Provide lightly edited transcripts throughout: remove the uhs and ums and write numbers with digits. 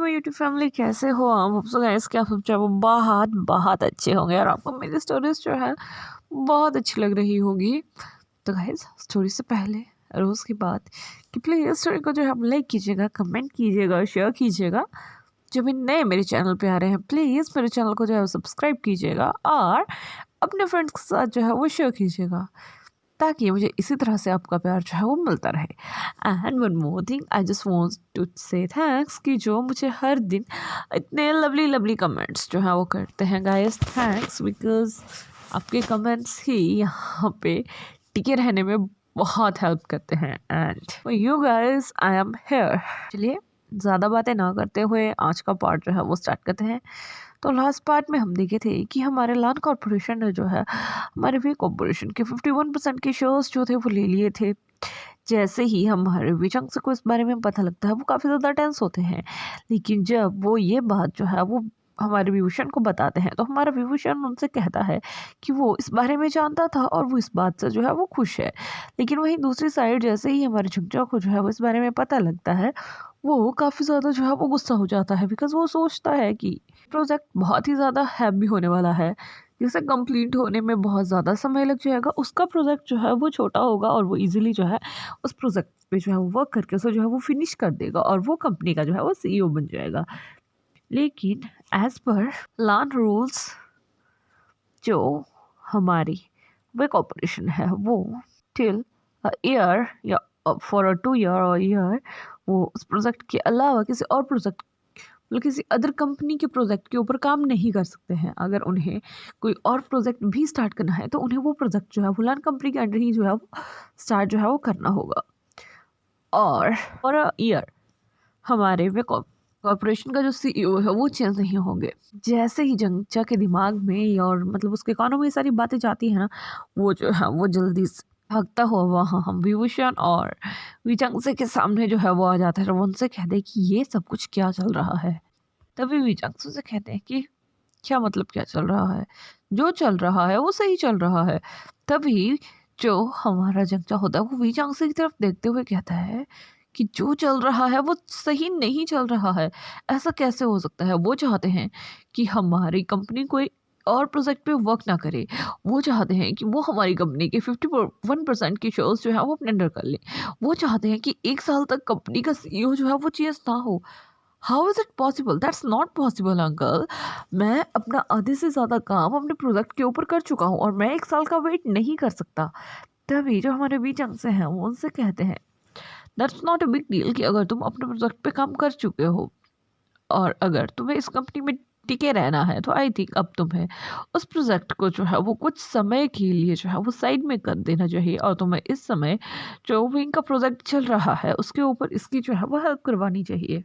My YouTube family, कैसे हो आप? होप सो गाइस कि आप सब जो है वो बहुत बहुत अच्छे होंगे और आपको मेरी स्टोरीज जो है बहुत अच्छी लग रही होगी। तो गाइस, स्टोरी से पहले रोज़ की बात कि प्लीज़ स्टोरी को जो है आप लाइक कीजिएगा, कमेंट कीजिएगा, शेयर कीजिएगा। जो भी नए मेरे चैनल पे आ रहे हैं प्लीज़ मेरे चैनल को जो है सब्सक्राइब कीजिएगा और अपने फ्रेंड्स के साथ जो है वो शेयर कीजिएगा, ताकि मुझे इसी तरह से आपका प्यार जो है वो मिलता रहे। And one more thing, I just want to say thanks कि जो मुझे हर दिन इतने लवली लवली कमेंट्स जो है वो करते हैं। गाइस थैंक्स, बिकॉज आपके कमेंट्स ही यहाँ पे टिके रहने में बहुत हेल्प करते हैं। And for you guys I am here. चलिए ज़्यादा बातें ना करते हुए आज का पार्ट जो है वो स्टार्ट करते हैं। तो लास्ट पार्ट में हम देखे थे कि हमारे लान कॉरपोरेशन ने जो है हमारे वी कॉरपोरेशन के 51% के शेयर्स जो थे वो ले लिए थे। जैसे ही हमारे विचंग से को इस बारे में पता लगता है वो काफ़ी ज़्यादा टेंस होते हैं, लेकिन जब वो ये बात जो है वो हमारे विभूषण को बताते हैं तो हमारा विभूषण उनसे कहता है कि वो इस बारे में जानता था और वो इस बात से जो है वो खुश है। लेकिन वहीं दूसरी साइड जैसे ही हमारे झुंझा को जो है वो इस बारे में पता लगता है वो काफ़ी ज़्यादा जो है वो गुस्सा हो जाता है, बिकॉज वो सोचता है कि प्रोजेक्ट बहुत ही ज़्यादा हैवी होने वाला है, जिसे कंप्लीट होने में बहुत ज़्यादा समय लग जाएगा। उसका प्रोजेक्ट जो है वो छोटा होगा और वो इजीली जो है उस प्रोजेक्ट पे जो है वो वर्क करके उसे जो है वो फिनिश कर देगा और वो कंपनी का जो है वो सीईओ बन जाएगा। लेकिन एज पर लान रूल्स, जो हमारी वे कॉरपोरेशन है वो टिल ईयर या फॉर अ 2 ईयर और ईयर वो उस प्रोजेक्ट के अलावा किसी और प्रोजेक्ट मतलब किसी अदर कंपनी के प्रोजेक्ट के ऊपर काम नहीं कर सकते हैं। अगर उन्हें कोई और प्रोजेक्ट भी स्टार्ट करना है तो उन्हें वो प्रोजेक्ट जो है वो लान कंपनी के अंडर ही जो है वो स्टार्ट जो है वो करना होगा। और फॉर अ ईयर हमारे वे कॉरपोरेशन का जो सीईओ है वो चेंज नहीं होंगे। जैसे ही जंगचा के दिमाग में और मतलब उसके कानों में ये सारी बातें जाती हैं ना, वो जो है वो जल्दी से भागता हुआ वहाँ हम विभूषण और विचंगसे के सामने जो है वो आ जाता है और वो उनसे कहते हैं कि ये सब कुछ क्या चल रहा है। तभी विचंगसु से कहते हैं कि क्या मतलब क्या चल रहा है, जो चल रहा है वो सही चल रहा है। तभी जो हमारा जंगचा होता है वो विचंगसे की तरफ देखते हुए कहता है कि जो चल रहा है वो सही नहीं चल रहा है, ऐसा कैसे हो सकता है। वो चाहते हैं कि हमारी कंपनी कोई और प्रोजेक्ट पे वर्क ना करे। वो चाहते हैं कि वो हमारी कंपनी के 51% के शेयर्स जो है वो अपने अंडर कर ले। वो चाहते हैं कि 1 साल तक कंपनी का सीईओ जो है वो चेंज ना हो। How is it possible? That's not possible uncle. मैं अपना आधे से ज़्यादा काम अपने प्रोजेक्ट के ऊपर कर चुका हूँ और मैं 1 साल का वेट नहीं कर सकता। तभी जो हमारे बीच से हैं वो उनसे कहते हैं that's not a big deal कि अगर तुम अपने प्रोजेक्ट पे काम कर चुके हो और अगर तुम्हें इस कंपनी में टिके रहना है तो आई थिंक अब तुम्हें उस प्रोजेक्ट को जो है वो कुछ समय के लिए जो है वो साइड में कर देना चाहिए और तुम्हें इस समय जो विंग का प्रोजेक्ट चल रहा है उसके ऊपर इसकी जो है वो हेल्प करवानी चाहिए।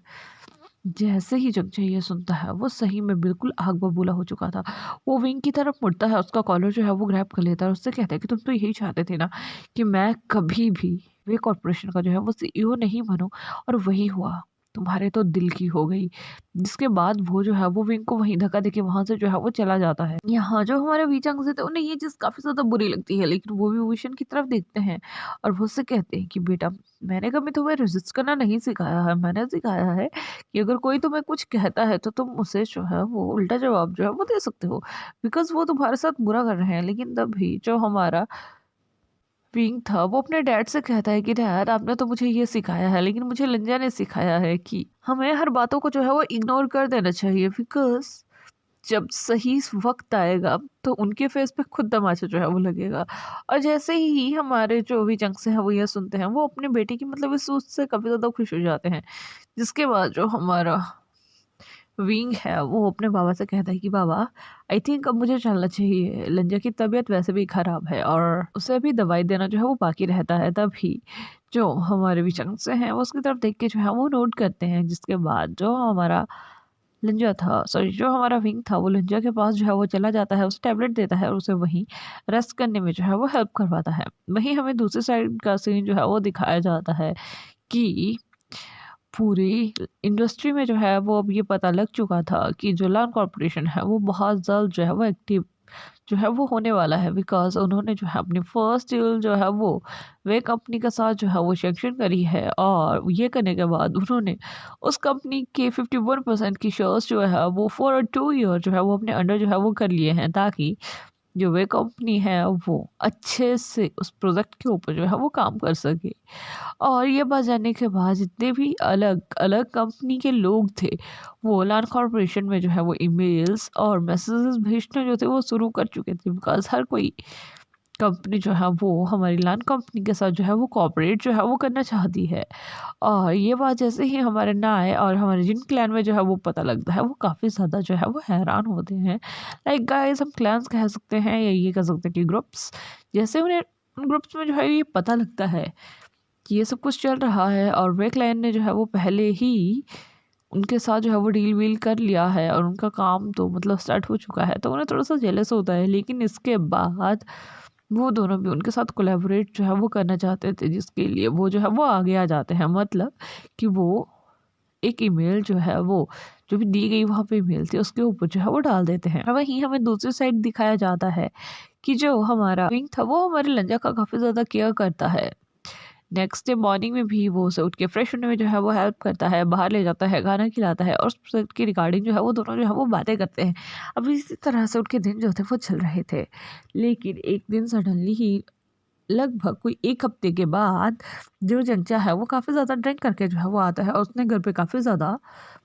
जैसे ही जगजय ये सुनता है वो सही में बिल्कुल आग बबूला हो चुका था। वो विंग की तरफ मुड़ता है, उसका कॉलर जो है वो ग्रैब कर लेता है और उससे कहता है कि तुम तो यही चाहते थे ना कि मैं कभी भी वे कॉरपोरेशन का जो है वो सीईओ नहीं बनूं, और वही हुआ, तुम्हारे तो दिल की हो गई। जिसके बाद वो जो है वो विंग को वहीं धक्का देके वहां से जो है वो चला जाता है। यहाँ जो हमारे वीचंग से थे उन्हें ये चीज़ काफ़ी ज़्यादा बुरी लगती है, लेकिन वो भी विशन की तरफ देखते हैं और वो उससे कहते हैं कि बेटा, मैंने कभी तुम्हें रेजिस्ट करना नहीं सिखाया है। मैंने सिखाया है कि अगर कोई तुम्हें कुछ कहता है तो तुम उसे जो है वो उल्टा जवाब जो है वो दे सकते हो, बिकॉज वो तुम्हारे साथ बुरा कर रहे हैं। लेकिन तभी जो हमारा विंग था वो अपने डैड से कहता है कि डैड, आपने तो मुझे ये सिखाया है, लेकिन मुझे लंजा ने सिखाया है कि हमें हर बातों को जो है वो इग्नोर कर देना चाहिए, बिकॉज जब सही वक्त आएगा तो उनके फेस पे खुद तमाचा जो है वो लगेगा। और जैसे ही हमारे जो भी जंग से हैं वो ये सुनते हैं वो अपने बेटे की मतलब इस सोच से काफ़ी ज़्यादा खुश हो जाते हैं। जिसके बाद जो हमारा विंग है वो अपने बाबा से कहता है कि बाबा, आई थिंक अब मुझे चलना चाहिए। लंजा की तबीयत वैसे भी ख़राब है और उसे भी दवाई देना जो है वो बाकी रहता है। तभी जो हमारे विचंग से हैं वो उसकी तरफ देख के जो है वो नोट करते हैं। जिसके बाद जो हमारा लंजा था, सॉरी, जो हमारा विंग था वो लंजा के पास जो है वो चला जाता है, उसे टैबलेट देता है और उसे वहीं रेस्ट करने में जो है वो हेल्प करवाता है। वहीं हमें दूसरी साइड का सीन जो है वो दिखाया जाता है कि पूरी इंडस्ट्री में जो है वो अब ये पता लग चुका था कि जो लान कॉरपोरेशन है वो बहुत जल्द जो है वो एक्टिव जो है वो होने वाला है, बिकॉज उन्होंने जो है अपनी फर्स्ट डील जो है वो वे कंपनी के साथ जो है वो सेक्शन करी है, और ये करने के बाद उन्होंने उस कंपनी के 51% की शेयर्स जो है वो फॉर 2 ईयर जो है वो अपने अंडर जो है वो कर लिए हैं, ताकि जो वे कंपनी है वो अच्छे से उस प्रोजेक्ट के ऊपर जो है वो काम कर सके। और ये बात जानने के बाद जितने भी अलग अलग कंपनी के लोग थे, वो लान कॉरपोरेशन में जो है वो ईमेल्स और मैसेजेस भेजना जो थे वो शुरू कर चुके थे, बिकॉज हर कोई कंपनी जो है वो हमारी लान कंपनी के साथ जो है वो कॉपरेट जो है वो करना चाहती है। और ये बात जैसे ही हमारे नाय और हमारे जिन क्लैन में जो है वो पता लगता है, वो काफ़ी ज़्यादा जो है वो हैरान होते हैं। लाइक गाइस, हम क्लैन्स कह सकते हैं या ये कह सकते हैं कि ग्रुप्स। जैसे उन्हें उन ग्रुप्स में जो है ये पता लगता है कि ये सब कुछ चल रहा है और वे क्लैन ने जो है वो पहले ही उनके साथ जो है वो डील वील कर लिया है और उनका काम तो मतलब स्टार्ट हो चुका है, तो उन्हें थोड़ा सा जेलस होता है। लेकिन इसके बाद वो दोनों भी उनके साथ कोलैबोरेट जो है वो करना चाहते थे, जिसके लिए वो जो है वो आगे आ जाते हैं। मतलब कि वो एक ईमेल जो है वो जो भी दी गई वहाँ पे ईमेल थी उसके ऊपर जो है वो डाल देते हैं। और वहीं हमें दूसरी साइड दिखाया जाता है कि जो हमारा विंग था वो हमारे लंजा का काफ़ी ज़्यादा केयर करता है। नेक्स्ट डे मॉर्निंग में भी वो उसे उठ के फ्रेश होने में जो है वो हेल्प करता है, बाहर ले जाता है, खाना खिलाता है, और उस प्रोजेक्ट की रिगार्डिंग जो है वो दोनों जो है वो बातें करते हैं। अब इसी तरह से उनके दिन जो थे वो चल रहे थे। लेकिन एक दिन सडनली ही लगभग कोई 1 हफ्ते के बाद जो जंचा है वो काफ़ी ज़्यादा ड्रिंक करके जो है वो आता है, और उसने घर पे काफ़ी ज़्यादा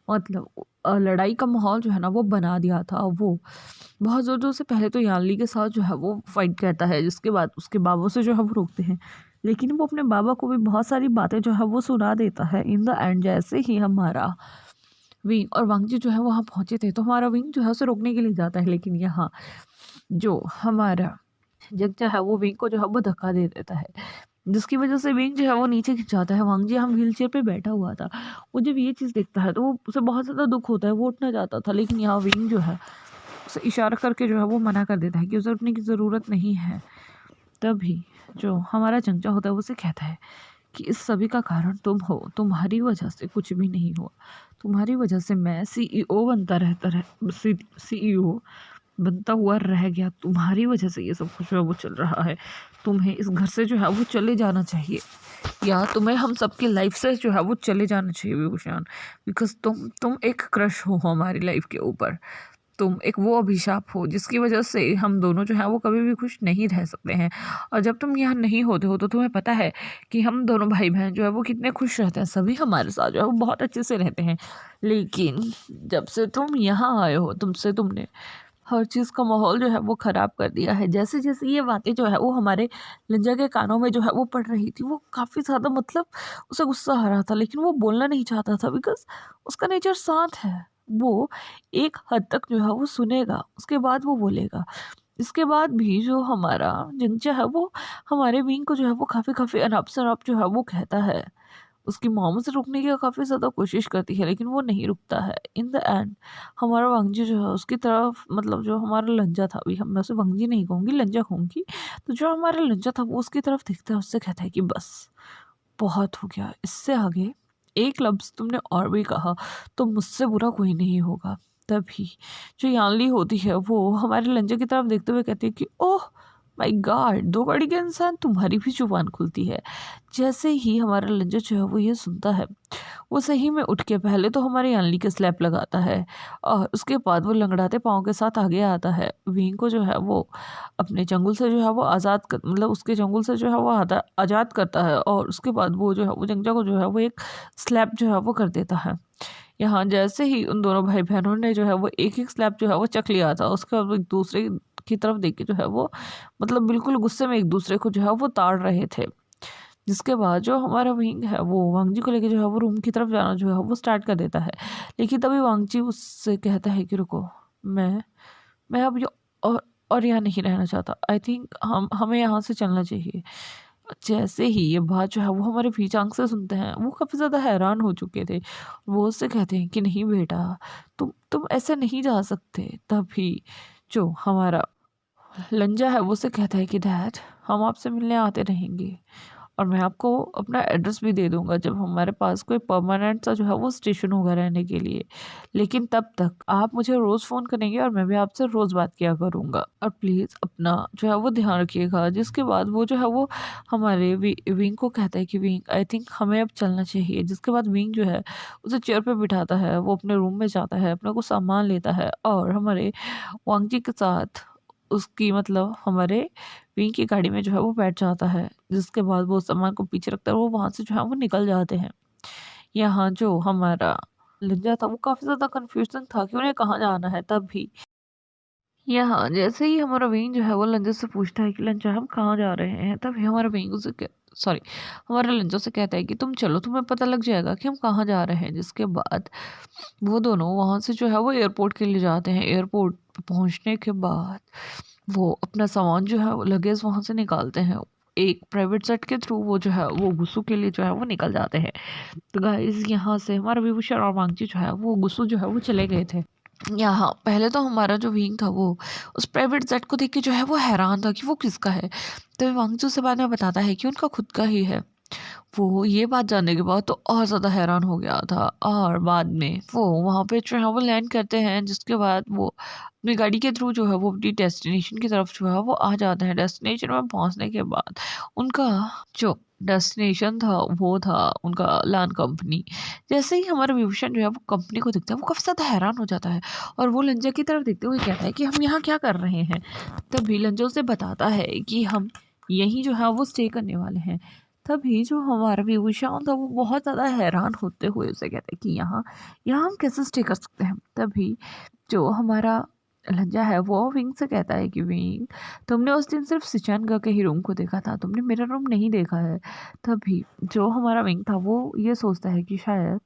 मतलब लड़ाई का माहौल जो है ना वो बना दिया था। वो बहुत ज़ोर ज़ोर से पहले तो यानली के साथ जो है वो फाइट करता है, जिसके बाद उसके बाबा से जो है वो रोकते हैं। लेकिन वो अपने बाबा को भी बहुत सारी बातें जो है वो सुना देता है। इन द एंड जैसे ही हमारा विंग और वांगजी जो है वहाँ पहुँचे थे, तो हमारा विंग जो है उसे रोकने के लिए जाता है, लेकिन यहाँ जो हमारा जंचा है वो विंग को जो है वो धक्का दे देता है, जिसकी वजह से विंग जो है वो नीचे गिर जाता है। वांगजी हम व्हील चेयर पे बैठा हुआ था, वो जब ये चीज़ देखता है तो वो उसे बहुत ज़्यादा दुख होता है, वो उठना चाहता था, लेकिन यहाँ विंग जो है उसे इशारा करके जो है वो मना कर देता है कि उसे उठने की ज़रूरत नहीं है। तभी जो हमारा चंचा होता है वो उसे कहता है कि इस सभी का कारण तुम हो, तुम्हारी वजह से कुछ भी नहीं हुआ, तुम्हारी वजह से मैं सीईओ बनता रहता रह सीईओ बनता हुआ रह गया, तुम्हारी वजह से ये सब कुछ है वो चल रहा है। तुम्हें इस घर से जो है वो चले जाना चाहिए, या तुम्हें हम सबकी लाइफ से जो है वो चले जाना चाहिए विभूषण, बिकॉज तुम एक क्रश हो हमारी लाइफ के ऊपर। तुम एक वो अभिशाप हो जिसकी वजह से हम दोनों जो है वो कभी भी खुश नहीं रह सकते हैं। और जब तुम यहाँ नहीं होते हो तो तुम्हें पता है कि हम दोनों भाई बहन जो है वो कितने खुश रहते हैं, सभी हमारे साथ जो है वो बहुत अच्छे से रहते हैं। लेकिन जब से तुम यहाँ आए हो, तुमने हर चीज़ का माहौल जो है वो ख़राब कर दिया है। जैसे जैसे ये बातें जो है वो हमारे लंजा के कानों में जो है वो पड़ रही थी, वो काफ़ी ज़्यादा मतलब उसे गुस्सा आ रहा था, लेकिन वो बोलना नहीं चाहता था, बिकॉज़ उसका नेचर शांत है। वो एक हद तक जो है वो सुनेगा, उसके बाद वो बोलेगा। इसके बाद भी जो हमारा जिंचा है वो हमारे विंग को जो है वो काफ़ी काफ़ी अनाप शनाप जो है वो कहता है। उसकी मॉम उसे रोकने की काफ़ी ज़्यादा कोशिश करती है, लेकिन वो नहीं रुकता है। इन द एंड हमारा वांगजी जो है उसकी तरफ, मतलब जो हमारा लंजा था, अभी हम मैं उसे वांगजी नहीं कहूँगी, लंजा कहूँगी, तो जो हमारा लंजा था वो उसकी तरफ देखता है, उससे कहता है कि बस बहुत हो गया, इससे आगे एक लफ्ज़ तुमने और भी कहा तो मुझसे बुरा कोई नहीं होगा। तभी जो यानली होती है वो हमारे लंजे की तरफ देखते हुए कहती है कि ओह माय गॉड, 2 कौड़ी के इंसान, तुम्हारी भी जुबान खुलती है। जैसे ही हमारा लंजा जो है वो ये सुनता है, वो सही में उठ के पहले तो हमारे यानली के स्लैप लगाता है, और उसके बाद वो लंगड़ाते पाँव के साथ आगे आता है। विंग को जो है वो अपने चंगुल से जो है वो मतलब उसके चंगुल से जो है वो आज़ाद करता है, और उसके बाद वो जो है वो जंजा को जो है वो एक स्लैप जो है वो कर देता है। यहाँ जैसे ही उन दोनों भाई बहनों ने जो है वो एक एक स्लैप जो है वो चख लिया था, उसके बाद वो एक दूसरे की तरफ देख के जो है वो मतलब बिल्कुल गुस्से में एक दूसरे को जो है वो ताड़ रहे थे। जिसके बाद जो हमारा विंग है वो वांगजी को लेके जो है वो रूम की तरफ जाना जो है वो स्टार्ट कर देता है। लेकिन तभी वांगजी उससे कहता है कि रुको, मैं अब ये और यहाँ नहीं रहना चाहता। आई थिंक हमें यहाँ से चलना चाहिए। जैसे ही ये बात जो है वो हमारे फीचांग से सुनते हैं, वो काफ़ी ज़्यादा हैरान हो चुके थे। वो उससे कहते हैं कि नहीं बेटा, तुम ऐसे नहीं जा सकते। तभी जो हमारा लंजा है वो उससे कहता है कि डैड, हम आपसे मिलने आते रहेंगे, और मैं आपको अपना एड्रेस भी दे दूँगा जब हमारे पास कोई परमानेंट सा जो है वो स्टेशन होगा रहने के लिए। लेकिन तब तक आप मुझे रोज़ फ़ोन करेंगे और मैं भी आपसे रोज़ बात किया करूँगा। और प्लीज़ अपना जो है वो ध्यान रखिएगा। जिसके बाद वो जो है वो हमारे विंग को कहता है कि विंग आई थिंक हमें अब चलना चाहिए। जिसके बाद विंग जो है उसे चेयर पे बिठाता है, वो अपने रूम में जाता है, अपना कुछ सामान लेता है और हमारे वांगजी के साथ उसकी मतलब हमारे विंग की गाड़ी में जो है वो बैठ जाता है। जिसके बाद वो सामान को पीछे रखता है और वो वहाँ से जो है वो निकल जाते हैं। यहाँ जो हमारा लंजा था वो काफ़ी ज़्यादा कन्फ्यूज़न था कि उन्हें कहाँ जाना है। तभी यहाँ जैसे ही हमारा विंग जो है वो लंजा से पूछता है कि लंजा हम कहाँ जा रहे हैं, तभी हमारा विंग उसे सॉरी हमारा लंजा से कहता है कि तुम चलो, तुम्हें पता लग जाएगा कि हम कहाँ जा रहे हैं। जिसके बाद वो दोनों वहाँ से जो है वो एयरपोर्ट के लिए जाते हैं। एयरपोर्ट पहुँचने के बाद वो अपना सामान जो है वो लगेज वहाँ से निकालते हैं। एक प्राइवेट जेट के थ्रू वो जो है वो गुस्सू के लिए जो है वो निकल जाते हैं। तो गाइस यहाँ से हमारा विभूषण और मांगची जो है वो गुस्सू जो है वो चले गए थे। यहाँ पहले तो हमारा जो विंग था वो उस प्राइवेट जेट को देख के जो है वो हैरान था कि वो किसका है। तो वांगचू से बाद में बताता है कि उनका खुद का ही है। वो ये बात जानने के बाद तो और ज़्यादा हैरान हो गया था और बाद में वो वहाँ पे जो है वो लैंड करते हैं। जिसके बाद वो अपनी गाड़ी के थ्रू जो है वो अपनी डेस्टिनेशन की तरफ जो है वो आ जाते हैं। डेस्टिनेशन में पहुँचने के बाद उनका जो डेस्टिनेशन था वो था उनका लैंड कंपनी। जैसे ही हमारा विभूषण जो है वो कंपनी को दिखता है वो काफ़ी ज़्यादा हैरान हो जाता है और वो लंजा की तरफ देखते हुए कहता है कि हम यहाँ क्या कर रहे हैं। तभी लंजा उसे बताता है कि हम यहीं जो है वो स्टे करने वाले हैं। तभी जो हमारा विभूषण था वो बहुत ज़्यादा हैरान होते हुए उसे कहता है कि यहाँ यहाँ हम कैसे स्टे कर सकते हैं। तभी जो हमारा लंजा है वो विंग से कहता है कि विंग, तुमने उस दिन सिर्फ सिचन के ही रूम को देखा था, तुमने मेरा रूम नहीं देखा है। तभी जो हमारा विंग था वो ये सोचता है कि शायद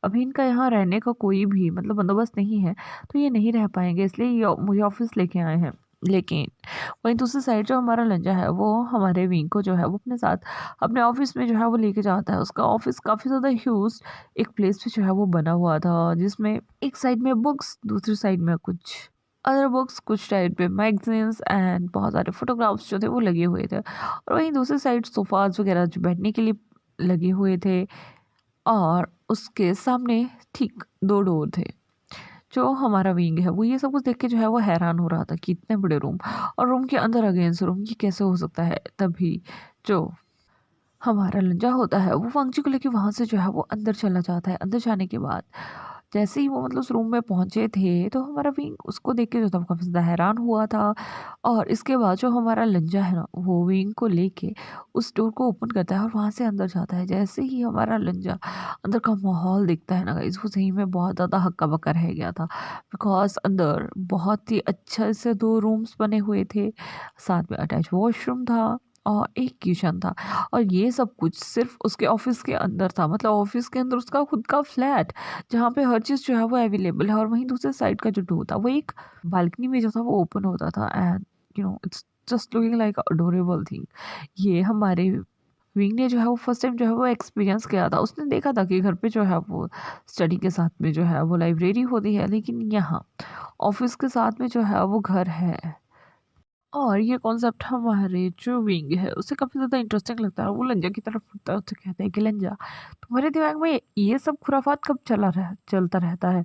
अभी इनका यहाँ रहने का कोई भी मतलब बंदोबस्त नहीं है, तो ये नहीं रह पाएंगे, इसलिए ये मुझे ऑफिस लेके आए हैं। लेकिन वहीं दूसरी साइड जो हमारा लंजा है वो हमारे विंग को जो है वो अपने साथ अपने ऑफिस में जो है वो लेके जाता है। उसका ऑफिस काफ़ी ज़्यादा ह्यूज एक प्लेस पे जो है वो बना हुआ था, जिसमें एक साइड में बुक्स, दूसरी साइड में कुछ अदर बुक्स, कुछ साइड पे मैगजीन्स एंड बहुत सारे फोटोग्राफ्स जो थे वो लगे हुए थे। और वहीं दूसरी साइड सोफ़ाज़ वगैरह जो बैठने के लिए लगे हुए थे और उसके सामने ठीक 2 डोर थे। जो हमारा विंग है वो ये सब कुछ देख के जो है वो हैरान हो रहा था कि इतने बड़े रूम और रूम के अंदर अगेंस्ट रूम ये कैसे हो सकता है। तभी जो हमारा लंजा होता है वो वांगची को लेके वहाँ से जो है वो अंदर चला जाता है। अंदर जाने के बाद जैसे ही वो मतलब उस रूम में पहुँचे थे तो हमारा विंग उसको देख के जो था वो काफ़ी ज़्यादा हैरान हुआ था। और इसके बाद जो हमारा लंजा है ना वो विंग को लेके उस डोर को ओपन करता है और वहाँ से अंदर जाता है। जैसे ही हमारा लंजा अंदर का माहौल देखता है ना गाइस, वो सही में बहुत ज़्यादा हक्का बक्का रह गया था। बिकॉज़ अंदर बहुत ही अच्छे से 2 रूम्स बने हुए थे, साथ में अटैच वॉशरूम था और एक किचन था। और ये सब कुछ सिर्फ़ उसके ऑफ़िस के अंदर था, मतलब ऑफ़िस के अंदर उसका खुद का फ्लैट, जहाँ पे हर चीज़ जो है वो अवेलेबल है। और वहीं दूसरे साइड का जो डोर था वो एक बालकनी में जो था वो ओपन होता था and it's just looking like adorable thing. ये हमारे विंग ने जो है वो फर्स्ट टाइम जो है वो एक्सपीरियंस किया था। उसने देखा था कि घर पे जो है वो स्टडी के साथ में जो है वो लाइब्रेरी होती है, लेकिन यहाँ ऑफ़िस के साथ में जो है वो घर है। और ये कॉन्सेप्ट हमारे जो विंग है उसे काफ़ी ज़्यादा इंटरेस्टिंग लगता है और वो लंजा की तरफ उठता है, उससे कहते हैं कि लंजा, तुम्हारे दिमाग में ये सब खुराफात कब चलता रहता है।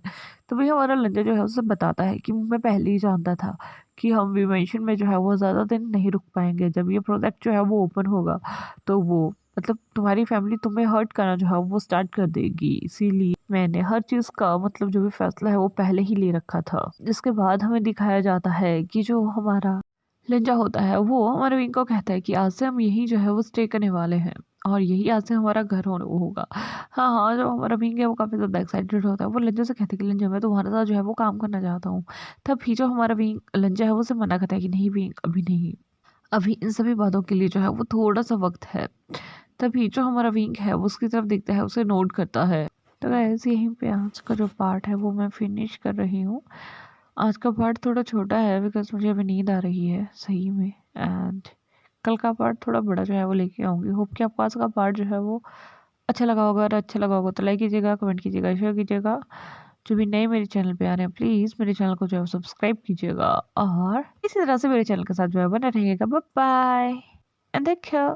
तो भई हमारा लंजा जो है उसे बताता है कि मैं पहले ही जानता था कि हम विमेंशन में जो है वो ज़्यादा दिन नहीं रुक पाएंगे। जब ये प्रोजेक्ट जो है वो ओपन होगा तो वो मतलब तुम्हारी फैमिली तुम्हें हर्ट करना जो है वो स्टार्ट कर देगी। इसीलिए मैंने हर चीज़ का मतलब जो भी फैसला है वो पहले ही ले रखा था। जिसके बाद हमें दिखाया जाता है कि जो हमारा लंजा होता है वो हमारे विंग को कहता है कि आज से हम यहीं जो है वो स्टे करने वाले हैं और यही आज से हमारा घर होने वो होगा। हाँ हाँ, जो हमारा विंग है वो काफ़ी ज़्यादा एक्साइटेड होता है। वो लंजा से कहता है कि लंजा, मैं तुम्हारे साथ जो है वो काम करना चाहता हूँ। तभी जो हमारा विंग लंजा है वो उसे मना करता है कि नहीं विंग, अभी नहीं, अभी इन सभी बातों के लिए जो है वो थोड़ा सा वक्त है। तभी जो हमारा विंग है वो उसकी तरफ देखता है, उसे नोट करता है। तो गाइस यहीं पे आज का जो पार्ट है वो मैं फिनिश कर रही हूँ। आज का पार्ट थोड़ा छोटा है बिकॉज़ मुझे अभी नींद आ रही है सही में, एंड कल का पार्ट थोड़ा बड़ा जो है वो लेके आऊँगी। होप कि आपको आज का पार्ट जो है वो अच्छा लगा होगा। अगर अच्छा लगा होगा तो लाइक कीजिएगा, कमेंट कीजिएगा, शेयर कीजिएगा। जो भी नए मेरे चैनल पे आ रहे हैं प्लीज़ मेरे चैनल को जो है सब्सक्राइब कीजिएगा और इसी तरह से मेरे चैनल के साथ जो है बने रहिएगा। Bye bye and take care.